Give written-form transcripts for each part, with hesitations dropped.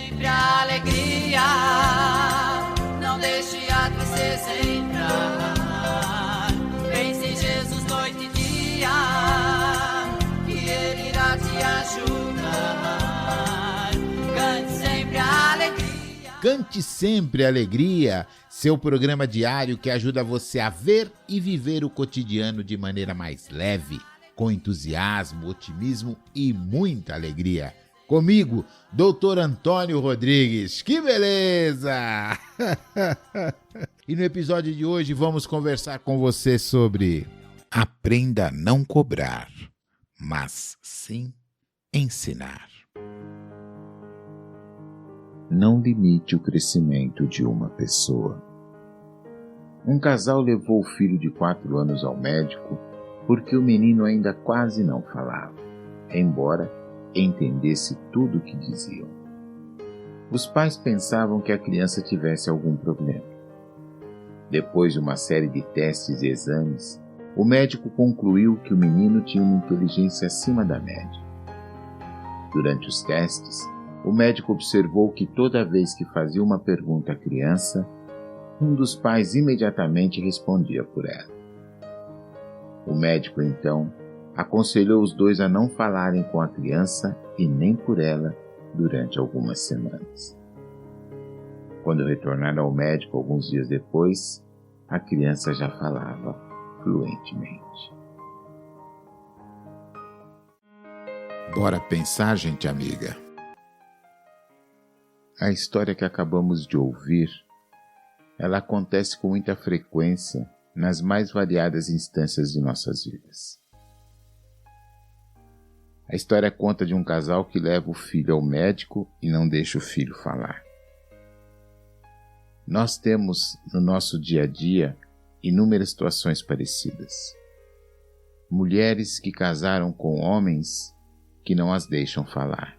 sempre a alegria, não deixe a tristeza entrar. Pense em Jesus noite e dia, que Ele irá te ajudar. Cante sempre a alegria. Cante sempre a alegria, seu programa diário que ajuda você a ver e viver o cotidiano de maneira mais leve, com entusiasmo, otimismo e muita alegria. Comigo, Dr. Antônio Rodrigues. Que beleza! E no episódio de hoje vamos conversar com você sobre aprenda a não cobrar, mas sim ensinar. Não limite o crescimento de uma pessoa. Um casal levou o filho de 4 anos ao médico porque o menino ainda quase não falava, embora entendesse tudo o que diziam. Os pais pensavam que a criança tivesse algum problema. Depois de uma série de testes e exames, o médico concluiu que o menino tinha uma inteligência acima da média. Durante os testes, o médico observou que toda vez que fazia uma pergunta à criança, um dos pais imediatamente respondia por ela. O médico, então, aconselhou os dois a não falarem com a criança e nem por ela durante algumas semanas. Quando retornaram ao médico alguns dias depois, a criança já falava fluentemente. Bora pensar, gente amiga. A história que acabamos de ouvir, ela acontece com muita frequência nas mais variadas instâncias de nossas vidas. A história conta de um casal que leva o filho ao médico e não deixa o filho falar. Nós temos no nosso dia a dia inúmeras situações parecidas. Mulheres que casaram com homens que não as deixam falar,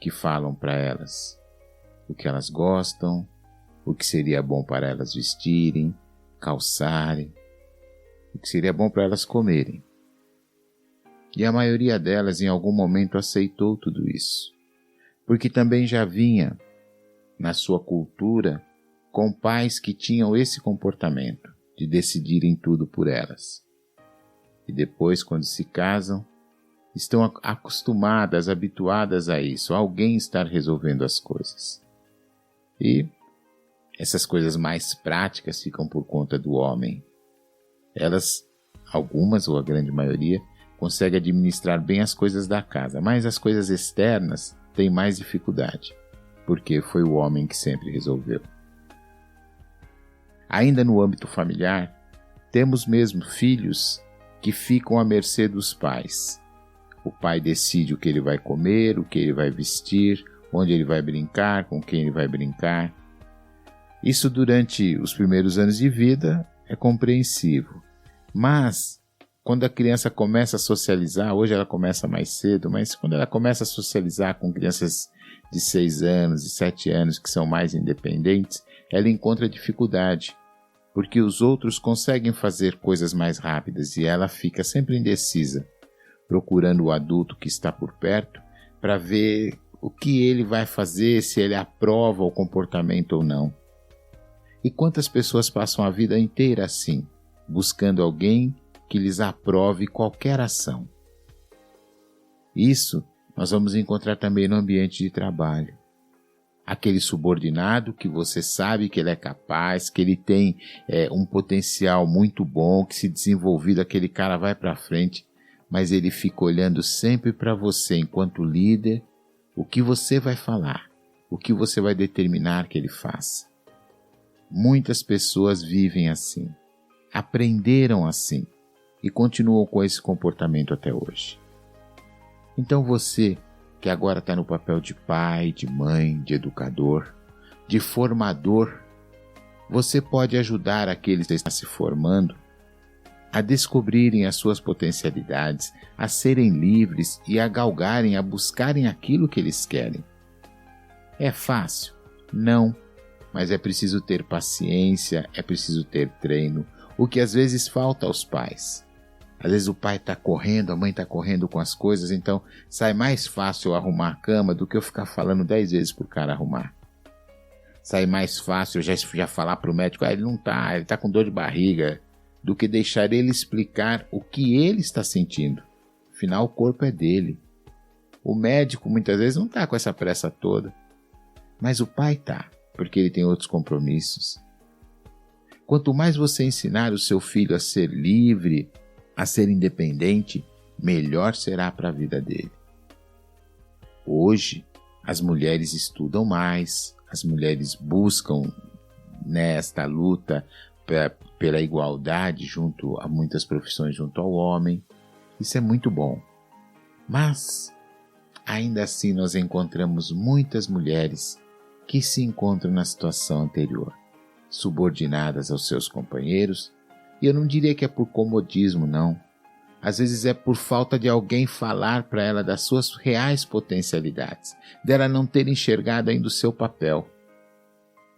que falam para elas o que elas gostam, o que seria bom para elas vestirem, calçarem, o que seria bom para elas comerem. E a maioria delas em algum momento aceitou tudo isso, porque também já vinha na sua cultura com pais que tinham esse comportamento de decidirem tudo por elas. E depois, quando se casam, estão acostumadas, habituadas a isso, a alguém estar resolvendo as coisas. E essas coisas mais práticas ficam por conta do homem. Elas, algumas ou a grande maioria, conseguem administrar bem as coisas da casa, mas as coisas externas têm mais dificuldade, porque foi o homem que sempre resolveu. Ainda no âmbito familiar, temos mesmo filhos que ficam à mercê dos pais. O pai decide o que ele vai comer, o que ele vai vestir, onde ele vai brincar, com quem ele vai brincar. Isso durante os primeiros anos de vida é compreensível, mas quando a criança começa a socializar, hoje ela começa mais cedo, mas quando ela começa a socializar com crianças de 6 anos e 7 anos que são mais independentes, ela encontra dificuldade, porque os outros conseguem fazer coisas mais rápidas e ela fica sempre indecisa, procurando o adulto que está por perto para ver o que ele vai fazer, se ele aprova o comportamento ou não. E quantas pessoas passam a vida inteira assim, buscando alguém que lhes aprove qualquer ação? Isso nós vamos encontrar também no ambiente de trabalho. Aquele subordinado que você sabe que ele é capaz, que ele tem um potencial muito bom, que se desenvolvido aquele cara vai para frente, mas ele fica olhando sempre para você enquanto líder, o que você vai falar, o que você vai determinar que ele faça. Muitas pessoas vivem assim, aprenderam assim e continuam com esse comportamento até hoje. Então você, que agora está no papel de pai, de mãe, de educador, de formador, você pode ajudar aqueles que estão se formando a descobrirem as suas potencialidades, a serem livres e a galgarem, a buscarem aquilo que eles querem. É fácil? Não, mas é preciso ter paciência, é preciso ter treino, o que às vezes falta aos pais. Às vezes o pai está correndo, a mãe está correndo com as coisas, então sai mais fácil eu arrumar a cama do que eu ficar falando 10 vezes pro cara arrumar. Sai mais fácil eu já falar pro médico, ele não tá, ele tá com dor de barriga, do que deixar ele explicar o que ele está sentindo. Afinal, o corpo é dele. O médico muitas vezes não tá com essa pressa toda, mas o pai tá, porque ele tem outros compromissos. Quanto mais você ensinar o seu filho a ser livre, a ser independente, melhor será para a vida dele. Hoje, as mulheres estudam mais, as mulheres buscam nesta luta pela igualdade junto a muitas profissões junto ao homem. Isso é muito bom. Mas, ainda assim, nós encontramos muitas mulheres que se encontram na situação anterior, subordinadas aos seus companheiros. E eu não diria que é por comodismo, não. Às vezes é por falta de alguém falar para ela das suas reais potencialidades, dela não ter enxergado ainda o seu papel.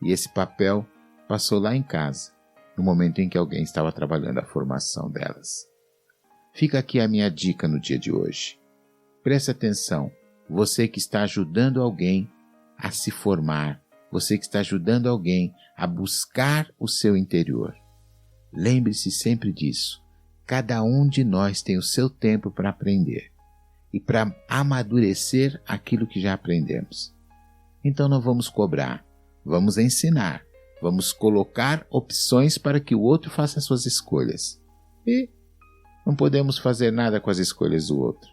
E esse papel passou lá em casa, no momento em que alguém estava trabalhando a formação delas. Fica aqui a minha dica no dia de hoje. Preste atenção, você que está ajudando alguém a se formar, você que está ajudando alguém a buscar o seu interior. Lembre-se sempre disso. Cada um de nós tem o seu tempo para aprender e para amadurecer aquilo que já aprendemos. Então não vamos cobrar, vamos ensinar, vamos colocar opções para que o outro faça as suas escolhas. E não podemos fazer nada com as escolhas do outro.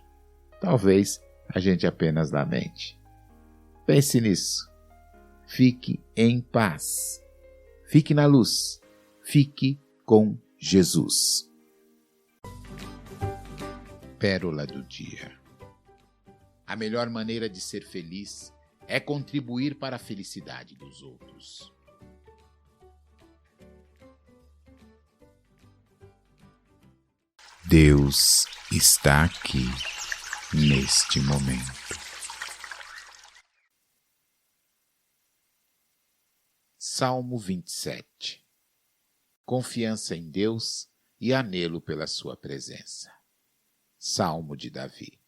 Talvez a gente apenas lamente. Pense nisso. Fique em paz. Fique na luz. Fique com Jesus. Pérola do dia. A melhor maneira de ser feliz é contribuir para a felicidade dos outros. Deus está aqui neste momento. Salmo 27. Confiança em Deus e anelo pela sua presença. Salmo de Davi.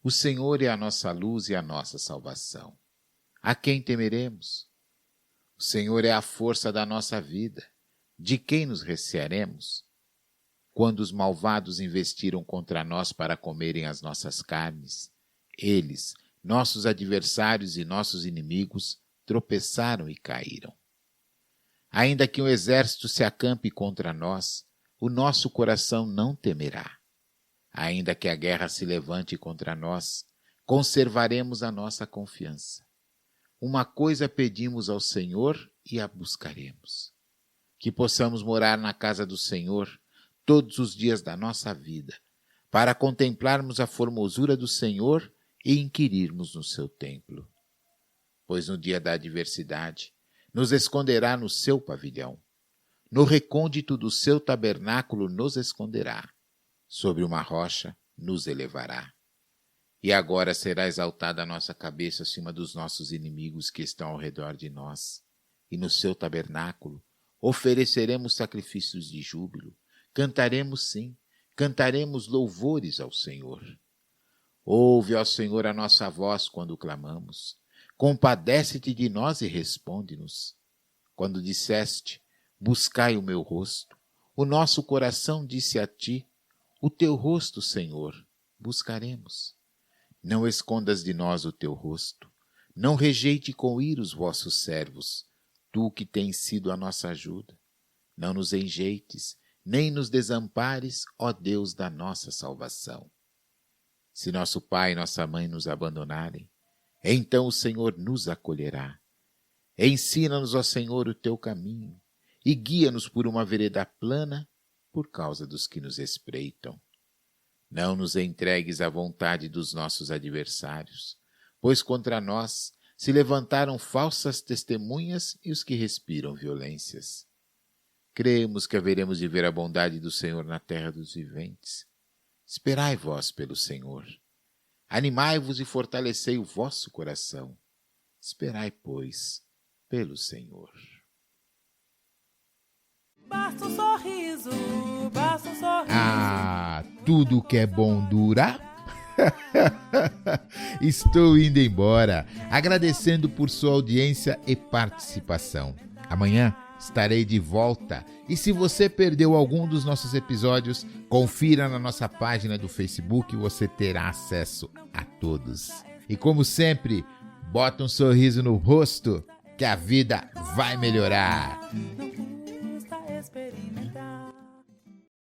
O Senhor é a nossa luz e a nossa salvação. A quem temeremos? O Senhor é a força da nossa vida. De quem nos recearemos? Quando os malvados investiram contra nós para comerem as nossas carnes, eles, nossos adversários e nossos inimigos, tropeçaram e caíram. Ainda que um exército se acampe contra nós, o nosso coração não temerá. Ainda que a guerra se levante contra nós, conservaremos a nossa confiança. Uma coisa pedimos ao Senhor e a buscaremos: que possamos morar na casa do Senhor todos os dias da nossa vida, para contemplarmos a formosura do Senhor e inquirirmos no seu templo. Pois no dia da adversidade nos esconderá no seu pavilhão, no recôndito do seu tabernáculo nos esconderá, sobre uma rocha nos elevará. E agora será exaltada a nossa cabeça acima dos nossos inimigos que estão ao redor de nós, e no seu tabernáculo ofereceremos sacrifícios de júbilo, cantaremos sim, cantaremos louvores ao Senhor. Ouve, ó Senhor, a nossa voz quando clamamos. Compadece-te de nós e responde-nos. Quando disseste, buscai o meu rosto, o nosso coração disse a ti, o teu rosto, Senhor, buscaremos. Não escondas de nós o teu rosto, não rejeite com ira os vossos servos, tu que tens sido a nossa ajuda. Não nos enjeites, nem nos desampares, ó Deus da nossa salvação. Se nosso pai e nossa mãe nos abandonarem, então o Senhor nos acolherá. Ensina-nos, ó Senhor, o teu caminho, e guia-nos por uma vereda plana por causa dos que nos espreitam. Não nos entregues à vontade dos nossos adversários, pois contra nós se levantaram falsas testemunhas e os que respiram violências. Cremos que haveremos de ver a bondade do Senhor na terra dos viventes. Esperai vós pelo Senhor. Animai-vos e fortalecei o vosso coração. Esperai, pois, pelo Senhor. Basta um sorriso, basta um sorriso. Ah, tudo que é bom dura. Estou indo embora, agradecendo por sua audiência e participação. Amanhã estarei de volta. E se você perdeu algum dos nossos episódios, confira na nossa página do Facebook, você terá acesso a todos. E como sempre, bota um sorriso no rosto, que a vida vai melhorar.